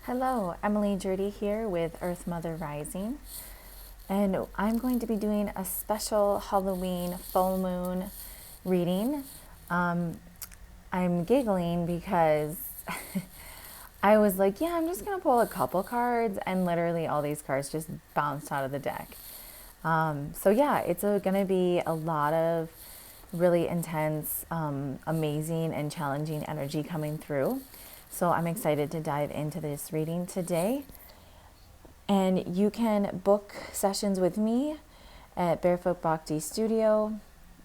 Hello, Emily Jurdy here with Earth Mother Rising, and I'm going to be doing a special Halloween full moon reading. I'm giggling because I was like, yeah, I'm just going to pull a couple cards, and literally all these cards just bounced out of the deck. So it's going to be a lot of really intense, amazing, and challenging energy coming through. So I'm excited to dive into this reading today. And you can book sessions with me at Barefoot Bhakti Studio.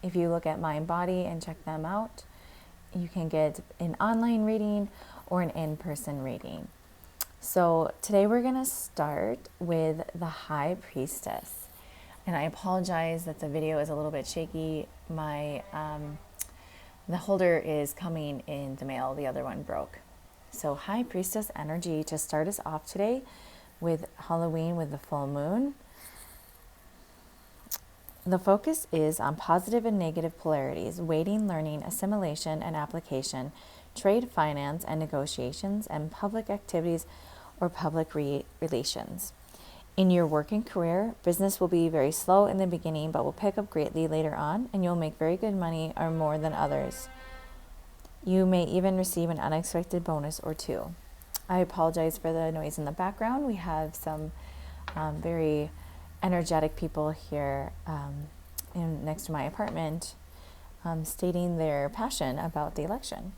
If you look at Mind Body and check them out, you can get an online reading or an in-person reading. So today we're going to start with the High Priestess. And I apologize that the video is a little bit shaky. The holder is coming in the mail. The other one broke. So High Priestess energy to start us off today with Halloween with the full moon. The focus is on positive and negative polarities, waiting, learning, assimilation and application, trade, finance and negotiations, and public activities or public relations. In your working career, business will be very slow in the beginning, but will pick up greatly later on, and you'll make very good money or more than others. You may even receive an unexpected bonus or two. I apologize for the noise in the background. We have some very energetic people here next to my apartment stating their passion about the election.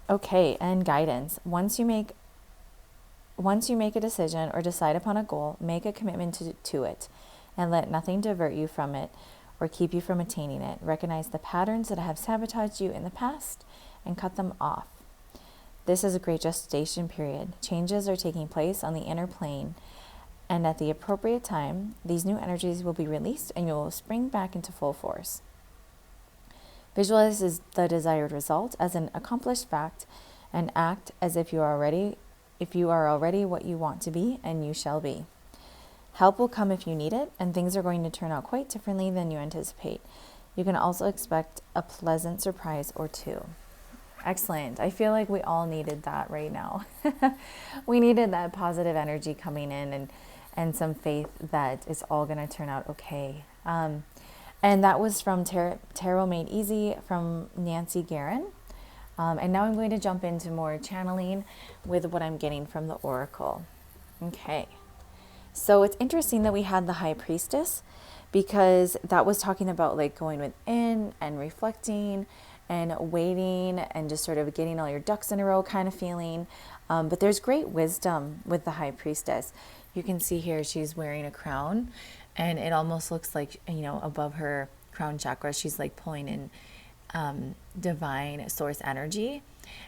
Okay, and guidance. Once you make a decision or decide upon a goal, make a commitment to it and let nothing divert you from it or keep you from attaining it. Recognize the patterns that have sabotaged you in the past and cut them off. This is a great gestation period. Changes are taking place on the inner plane, and at the appropriate time, these new energies will be released and you will spring back into full force. Visualize the desired result as an accomplished fact and act as if you are already what you want to be, and you shall be. Help will come if you need it, and things are going to turn out quite differently than you anticipate. You can also expect a pleasant surprise or two. Excellent. I feel like we all needed that right now. We needed that positive energy coming in and some faith that it's all going to turn out okay. And that was from Tarot Made Easy from Nancy Guerin. And now I'm going to jump into more channeling with what I'm getting from the Oracle. Okay. So it's interesting that we had the High Priestess, because that was talking about like going within and reflecting and waiting and just sort of getting all your ducks in a row kind of feeling. But there's great wisdom with the High Priestess. You can see here she's wearing a crown, and it almost looks like, above her crown chakra, she's like pulling in divine source energy.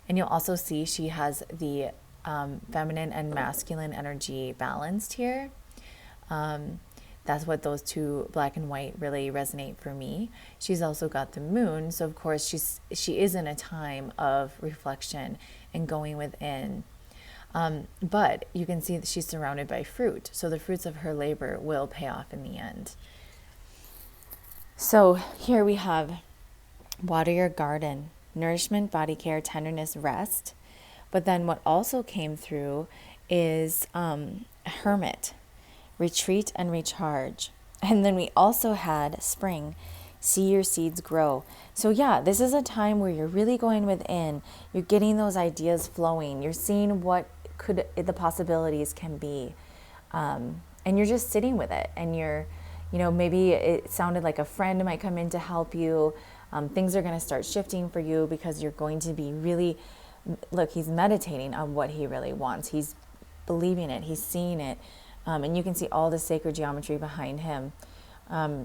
And you'll also see she has the feminine and masculine energy balanced here. That's what those two, black and white, really resonate for me. She's also got the moon, so of course she is in a time of reflection and going within. But you can see that she's surrounded by fruit, so the fruits of her labor will pay off in the end. So here we have water your garden, nourishment, body care, tenderness, rest. But then what also came through is hermit, retreat and recharge. And then we also had spring, see your seeds grow. So yeah, this is a time where you're really going within. You're getting those ideas flowing. You're seeing what the possibilities can be. And you're just sitting with it. And you're, maybe it sounded like a friend might come in to help you. Things are going to start shifting for you because you're going to be really, look, he's meditating on what he really wants. He's believing it. He's seeing it. And you can see all the sacred geometry behind him.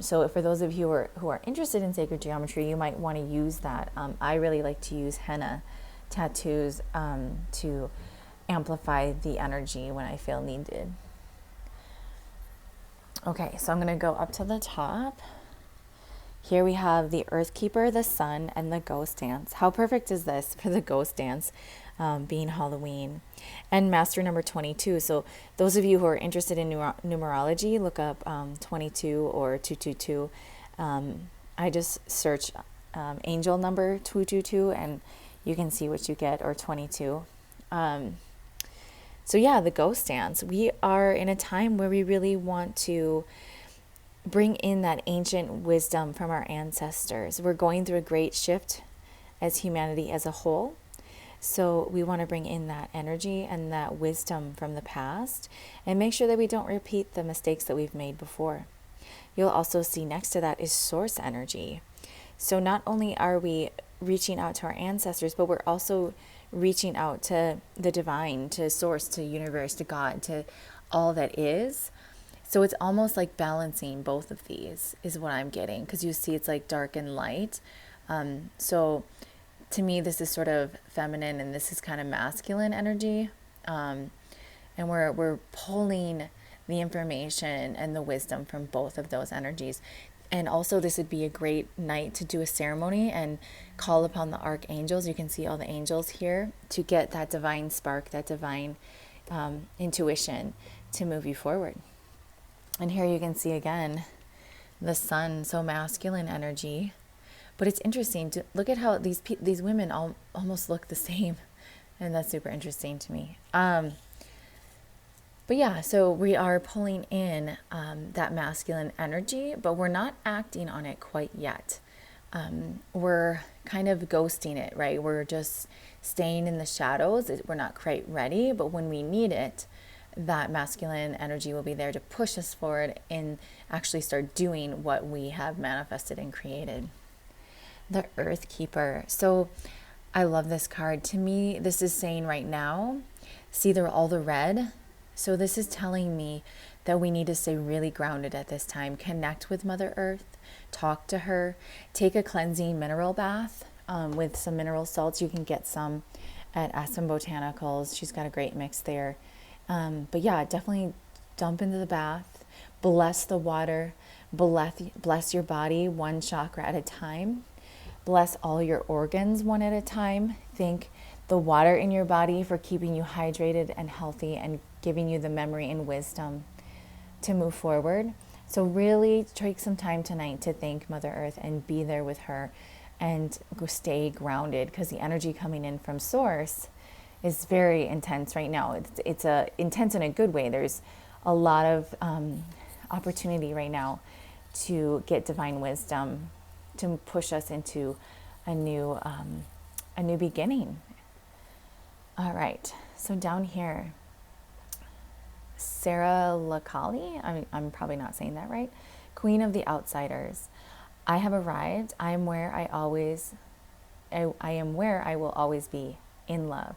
So for those of you who are interested in sacred geometry, you might want to use that. I really like to use henna tattoos to amplify the energy when I feel needed. Okay, so I'm going to go up to the top. Here we have the Earth Keeper, the Sun, and the Ghost Dance. How perfect is this for the Ghost Dance being Halloween? And Master number 22. So those of you who are interested in numerology, look up 22 or 222. I just search angel number 222 and you can see what you get, or 22. So yeah, the ghost dance. We are in a time where we really want to bring in that ancient wisdom from our ancestors. We're going through a great shift as humanity as a whole. So we want to bring in that energy and that wisdom from the past and make sure that we don't repeat the mistakes that we've made before. You'll also see next to that is source energy. So not only are we reaching out to our ancestors, but we're also reaching out to the divine, to source, to universe, to God, to all that is. So it's almost like balancing both of these is what I'm getting, because you see it's like dark and light. So to me, this is sort of feminine and this is kind of masculine energy. And we're pulling the information and the wisdom from both of those energies. And also this would be a great night to do a ceremony and call upon the archangels. You can see all the angels here to get that divine spark, that divine intuition to move you forward. And here you can see again the sun, so masculine energy. But it's interesting to look at how these women all almost look the same, and that's super interesting to me. But yeah, so we are pulling in that masculine energy, but we're not acting on it quite yet. We're kind of ghosting it, right? We're just staying in the shadows. We're not quite ready, but when we need it, that masculine energy will be there to push us forward and actually start doing what we have manifested and created. The Earth Keeper. So I love this card. To me, this is saying right now, see all the red. So this is telling me that we need to stay really grounded at this time. Connect with Mother Earth, talk to her, take a cleansing mineral bath with some mineral salts. You can get some at Aspen Botanicals. She's got a great mix there. But yeah, definitely dump into the bath, bless the water, bless your body one chakra at a time. Bless all your organs one at a time. Thank the water in your body for keeping you hydrated and healthy and giving you the memory and wisdom to move forward. So really take some time tonight to thank Mother Earth and be there with her and stay grounded, because the energy coming in from Source is very intense right now. It's intense in a good way. There's a lot of opportunity right now to get divine wisdom, to push us into a new beginning. All right, so down here, Sarah Lacali, I'm probably not saying that right. Queen of the Outsiders. I have arrived. I am where I will always be, in love.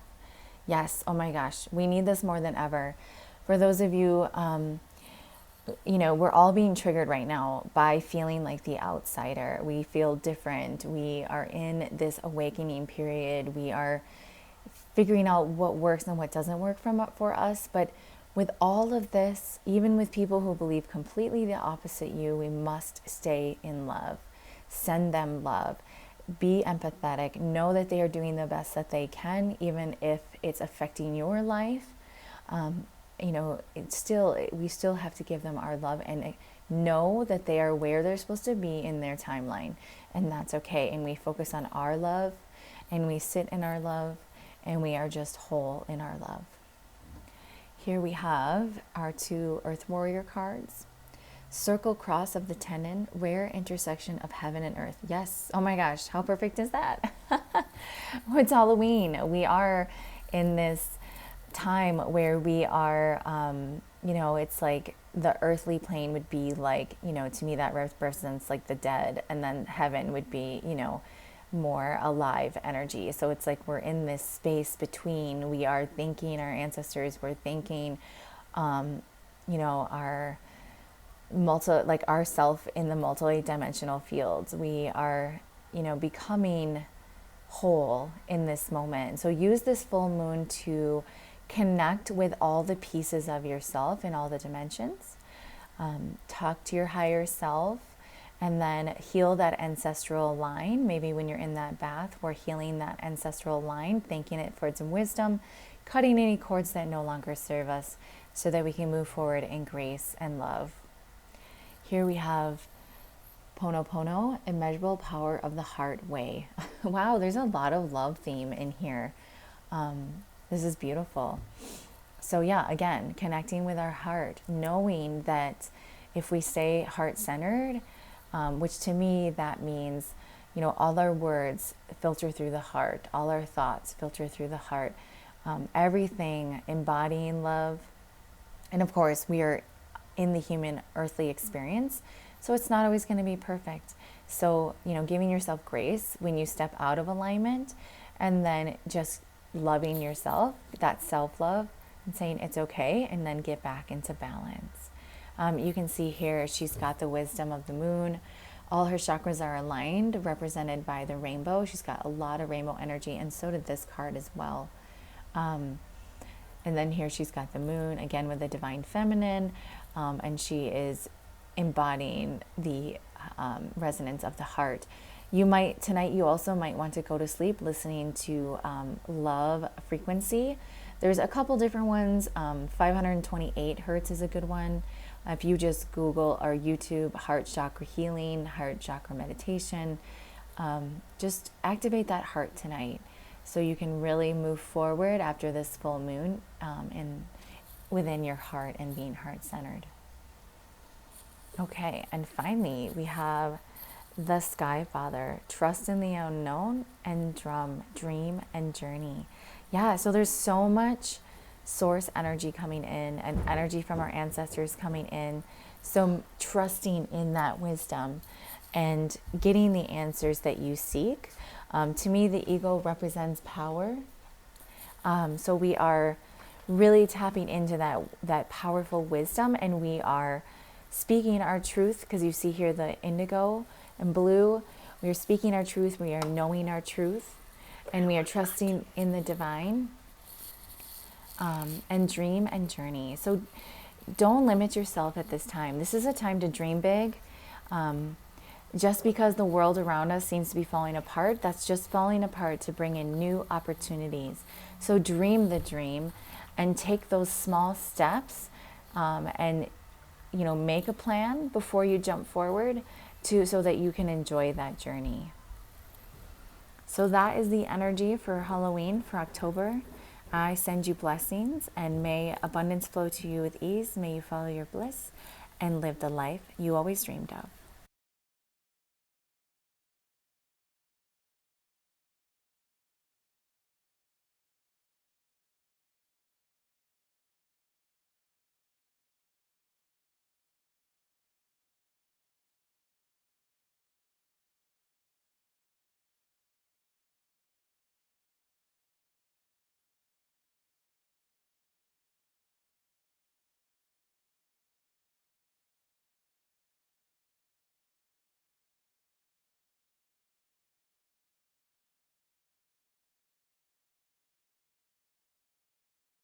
Yes, oh my gosh, we need this more than ever. For those of you, we're all being triggered right now by feeling like the outsider. We feel different. We are in this awakening period. We are figuring out what works and what doesn't work for us. But with all of this, even with people who believe completely the opposite you, we must stay in love. Send them love. Be empathetic. Know that they are doing the best that they can, even if it's affecting your life. We still have to give them our love and know that they are where they're supposed to be in their timeline, and that's okay. And we focus on our love, and we sit in our love, and we are just whole in our love. Here we have our 2 Earth Warrior cards. Circle Cross of the Tenon, rare intersection of heaven and earth. Yes, oh my gosh, how perfect is that? It's Halloween. We are in this time where we are, it's like the earthly plane would be like, to me that represents like the dead, and then heaven would be, more alive energy. So it's like we're in this space between. We are thanking our ancestors. We're thanking, our ourself in the multi-dimensional fields. We are, becoming whole in this moment. So use this full moon to connect with all the pieces of yourself in all the dimensions. Talk to your higher self, and then heal that ancestral line. Maybe when you're in that bath, we're healing that ancestral line, thanking it for its wisdom, cutting any cords that no longer serve us so that we can move forward in grace and love. Here we have Ponopono, immeasurable power of the heart way. Wow, there's a lot of love theme in here. This is beautiful. So yeah, again, connecting with our heart, knowing that if we stay heart-centered, which to me that means, all our words filter through the heart, all our thoughts filter through the heart, everything embodying love. And of course, we are in the human earthly experience, so it's not always going to be perfect. So, giving yourself grace when you step out of alignment, and then just loving yourself, that self-love, and saying it's okay, and then get back into balance. You can see here she's got the wisdom of the moon. All her chakras are aligned, represented by the rainbow. She's got a lot of rainbow energy, and so did this card as well. And then here she's got the moon, again with the divine feminine, and she is embodying the resonance of the heart. Tonight you also might want to go to sleep listening to love frequency. There's a couple different ones. 528 hertz is a good one. If you just Google or YouTube heart chakra healing, heart chakra meditation, just activate that heart tonight so you can really move forward after this full moon within your heart and being heart-centered. Okay, and finally we have the Sky Father, trust in the unknown, and dream and journey. Yeah, so there's so much source energy coming in and energy from our ancestors coming in. So trusting in that wisdom and getting the answers that you seek. To me, the eagle represents power. So we are really tapping into that powerful wisdom, and we are speaking our truth, because you see here the indigo and blue. We are speaking our truth, we are knowing our truth, and we are trusting in the divine, and dream and journey. So don't limit yourself at this time. This is a time to dream big. Just because the world around us seems to be falling apart, that's just falling apart to bring in new opportunities. So dream the dream and take those small steps, and make a plan before you jump forward so that you can enjoy that journey. So that is the energy for Halloween for October. I send you blessings, and may abundance flow to you with ease. May you follow your bliss and live the life you always dreamed of.